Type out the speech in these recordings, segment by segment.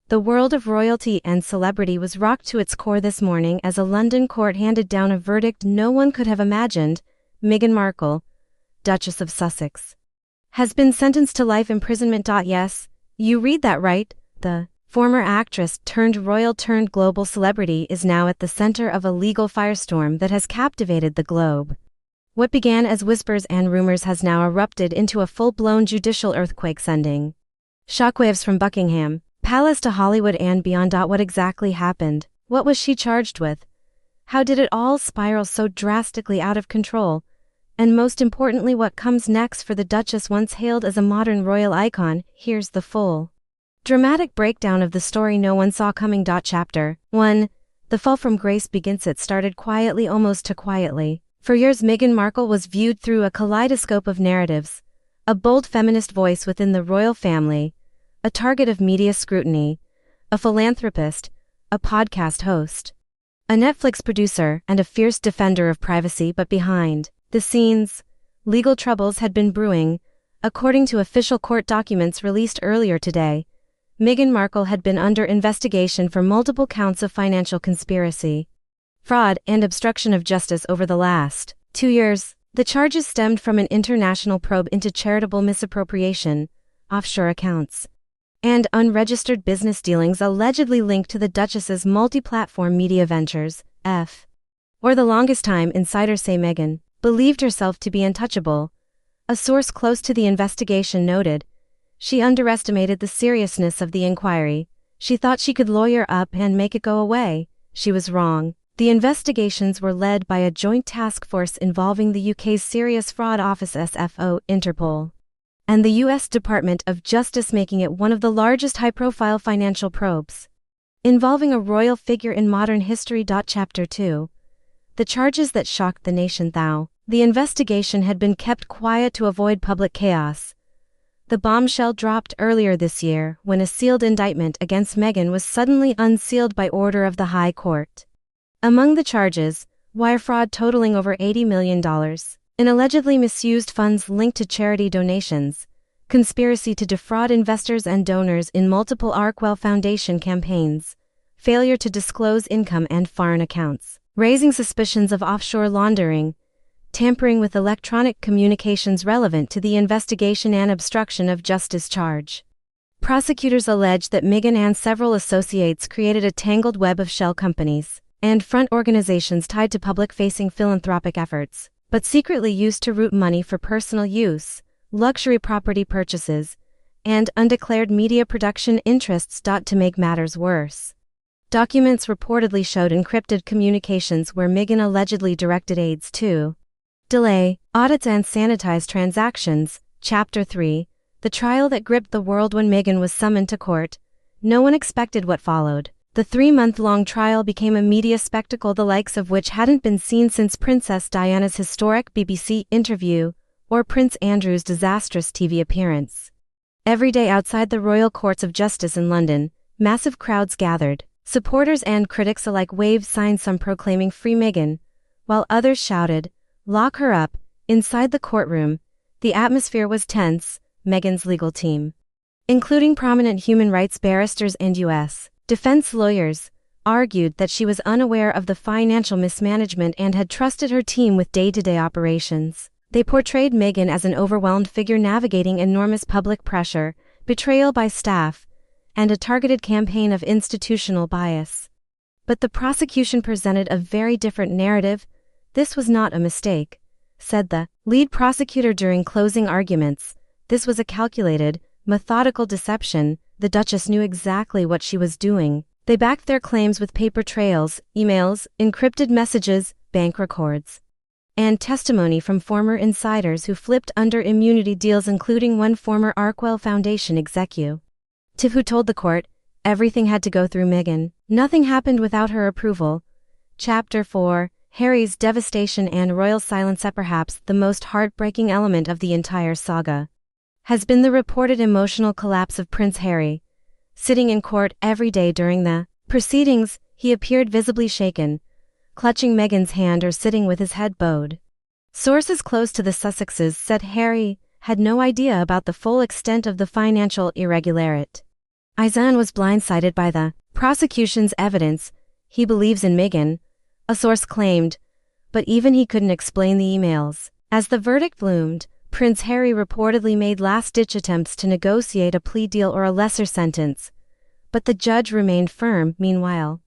The world of royalty and celebrity was rocked to its core this morning as a London court handed down a verdict no one could have imagined. Meghan Markle, Duchess of Sussex, has been sentenced to life imprisonment. Yes, you read that right. The former actress turned royal turned global celebrity is now at the center of a legal firestorm that has captivated the globe. What began as whispers and rumors has now erupted into a full-blown judicial earthquake, sending shockwaves from Buckingham Palace to Hollywood and beyond. What exactly happened? What was she charged with? How did it all spiral so drastically out of control? And most importantly, what comes next for the Duchess, once hailed as a modern royal icon? Here's the full dramatic breakdown of the story no one saw coming. Chapter 1. The fall from grace begins. It started quietly, almost too quietly. For years, Meghan Markle was viewed through a kaleidoscope of narratives, a bold feminist voice within the royal family, a target of media scrutiny, a philanthropist, a podcast host, a Netflix producer, and a fierce defender of privacy. But behind the scenes, legal troubles had been brewing. According to official court documents released earlier today, Meghan Markle had been under investigation for multiple counts of financial conspiracy, fraud, and obstruction of justice over the last 2 years. The charges stemmed from an international probe into charitable misappropriation, offshore accounts, and unregistered business dealings allegedly linked to the Duchess's multi-platform media ventures. For the longest time, insiders say Meghan believed herself to be untouchable. A source close to the investigation noted, she underestimated the seriousness of the inquiry. She thought she could lawyer up and make it go away. She was wrong. The investigations were led by a joint task force involving the UK's Serious Fraud Office SFO, Interpol, and the US Department of Justice, making it one of the largest high-profile financial probes involving a royal figure in modern history. Chapter 2. The charges that shocked the nation. The investigation had been kept quiet to avoid public chaos. The bombshell dropped earlier this year when a sealed indictment against Meghan was suddenly unsealed by order of the High Court. Among the charges, wire fraud totaling over $80 million, in allegedly misused funds linked to charity donations, conspiracy to defraud investors and donors in multiple Arkwell Foundation campaigns, failure to disclose income and foreign accounts, raising suspicions of offshore laundering, tampering with electronic communications relevant to the investigation, and obstruction of justice charge. Prosecutors allege that Meghan and several associates created a tangled web of shell companies and front organizations tied to public-facing philanthropic efforts, but secretly used to route money for personal use, luxury property purchases, and undeclared media production interests. To make matters worse, documents reportedly showed encrypted communications where Meghan allegedly directed aides to delay audits and sanitize transactions. Chapter 3. The trial that gripped the world. When Meghan was summoned to court, no one expected what followed. The 3-month-long trial became a media spectacle the likes of which hadn't been seen since Princess Diana's historic BBC interview or Prince Andrew's disastrous TV appearance. Every day outside the Royal Courts of Justice in London, massive crowds gathered. Supporters and critics alike waved signs, some proclaiming "Free Meghan," while others shouted, "Lock her up." Inside the courtroom, the atmosphere was tense. Meghan's legal team, including prominent human rights barristers and U.S. defense lawyers, argued that she was unaware of the financial mismanagement and had trusted her team with day-to-day operations. They portrayed Meghan as an overwhelmed figure navigating enormous public pressure, betrayal by staff, and a targeted campaign of institutional bias. But the prosecution presented a very different narrative. "This was not a mistake," said the lead prosecutor during closing arguments. "This was a calculated, methodical deception. The Duchess knew exactly what she was doing." They backed their claims with paper trails, emails, encrypted messages, bank records, and testimony from former insiders who flipped under immunity deals, including one former Arkwell Foundation executive who told the court everything had to go through Meghan. Nothing happened without her approval. Chapter 4. Harry's devastation and royal silence. Perhaps the most heartbreaking element of the entire saga has been the reported emotional collapse of Prince Harry. Sitting in court every day during the proceedings, he appeared visibly shaken, clutching Meghan's hand or sitting with his head bowed. Sources close to the Sussexes said Harry had no idea about the full extent of the financial irregularity. Izan was blindsided by the prosecution's evidence. He believes in Meghan, a source claimed, but even he couldn't explain the emails. As the verdict loomed, Prince Harry reportedly made last-ditch attempts to negotiate a plea deal or a lesser sentence, but the judge remained firm. Meanwhile,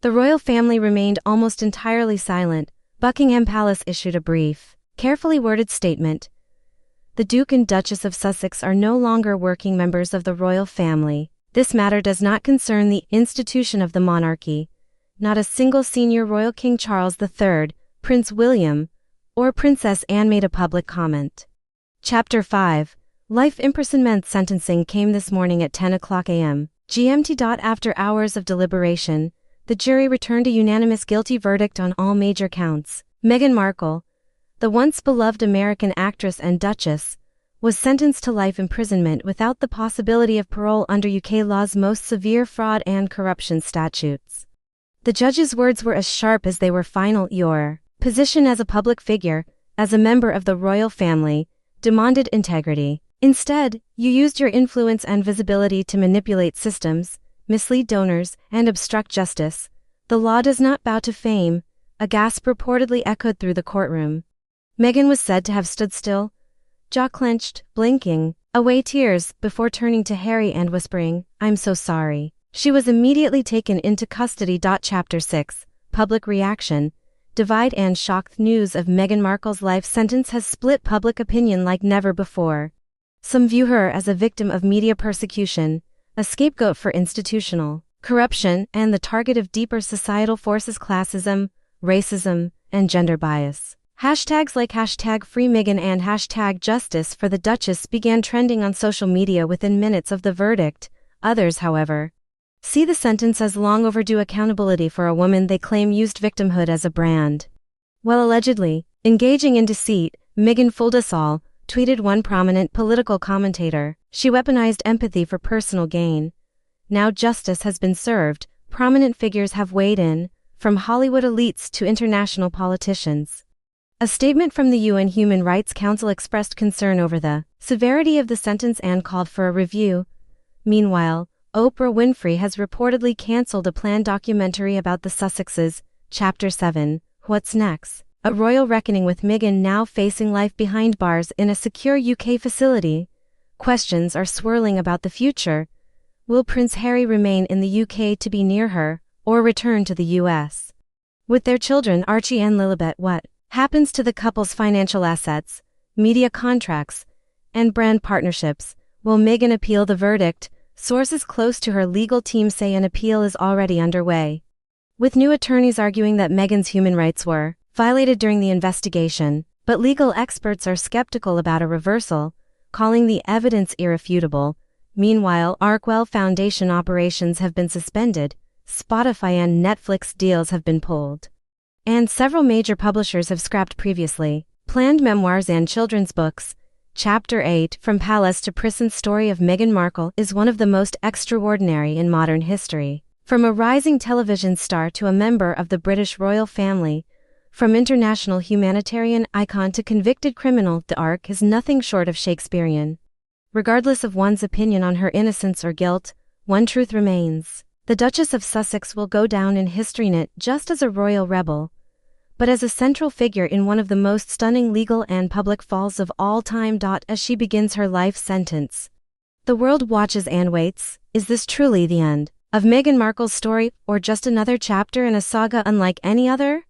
the royal family remained almost entirely silent. Buckingham Palace issued a brief, carefully worded statement. The Duke and Duchess of Sussex are no longer working members of the royal family. This matter does not concern the institution of the monarchy. Not a single senior royal King Charles III, Prince William, or Princess Anne made a public comment. Chapter 5. Life imprisonment sentencing came this morning at 10:00 a.m. GMT. After hours of deliberation, the jury returned a unanimous guilty verdict on all major counts. Meghan Markle, the once beloved American actress and Duchess, was sentenced to life imprisonment without the possibility of parole under UK law's most severe fraud and corruption statutes. The judge's words were as sharp as they were final. Your position as a public figure, as a member of the royal family, demanded integrity. Instead, you used your influence and visibility to manipulate systems, mislead donors, and obstruct justice. The law does not bow to fame, a gasp reportedly echoed through the courtroom. Meghan was said to have stood still, jaw clenched, blinking away tears, before turning to Harry and whispering, "I'm so sorry." She was immediately taken into custody. Chapter 6. Public reaction. Divide and shock. News of Meghan Markle's life sentence has split public opinion like never before. Some view her as a victim of media persecution, a scapegoat for institutional corruption, and the target of deeper societal forces: classism, racism, and gender bias. Hashtags like #FreeMeghan and #Justice for the Duchess began trending on social media within minutes of the verdict. Others, however, see the sentence as long overdue accountability for a woman they claim used victimhood as a brand. While allegedly engaging in deceit, Meghan fooled us all, tweeted one prominent political commentator. She weaponized empathy for personal gain. Now justice has been served, prominent figures have weighed in, from Hollywood elites to international politicians. A statement from the UN Human Rights Council expressed concern over the severity of the sentence and called for a review. Meanwhile, Oprah Winfrey has reportedly cancelled a planned documentary about the Sussexes. Chapter 7. What's next? A royal reckoning with Meghan now facing life behind bars in a secure UK facility. Questions are swirling about the future. Will Prince Harry remain in the UK to be near her, or return to the US? With their children Archie and Lilibet, what happens to the couple's financial assets, media contracts, and brand partnerships? Will Meghan appeal the verdict? Sources close to her legal team say an appeal is already underway, with new attorneys arguing that Meghan's human rights were violated during the investigation, but legal experts are skeptical about a reversal, calling the evidence irrefutable. Meanwhile, Arkwell Foundation operations have been suspended, Spotify and Netflix deals have been pulled, and several major publishers have scrapped previously planned memoirs and children's books. Chapter 8. From Palace to Prison. Story of Meghan Markle is one of the most extraordinary in modern history. From a rising television star to a member of the British royal family, from international humanitarian icon to convicted criminal, the arc is nothing short of Shakespearean. Regardless of one's opinion on her innocence or guilt, one truth remains. The Duchess of Sussex will go down in history not just as a royal rebel, but as a central figure in one of the most stunning legal and public falls of all time. As she begins her life sentence, the world watches and waits. Is this truly the end of Meghan Markle's story, or just another chapter in a saga unlike any other?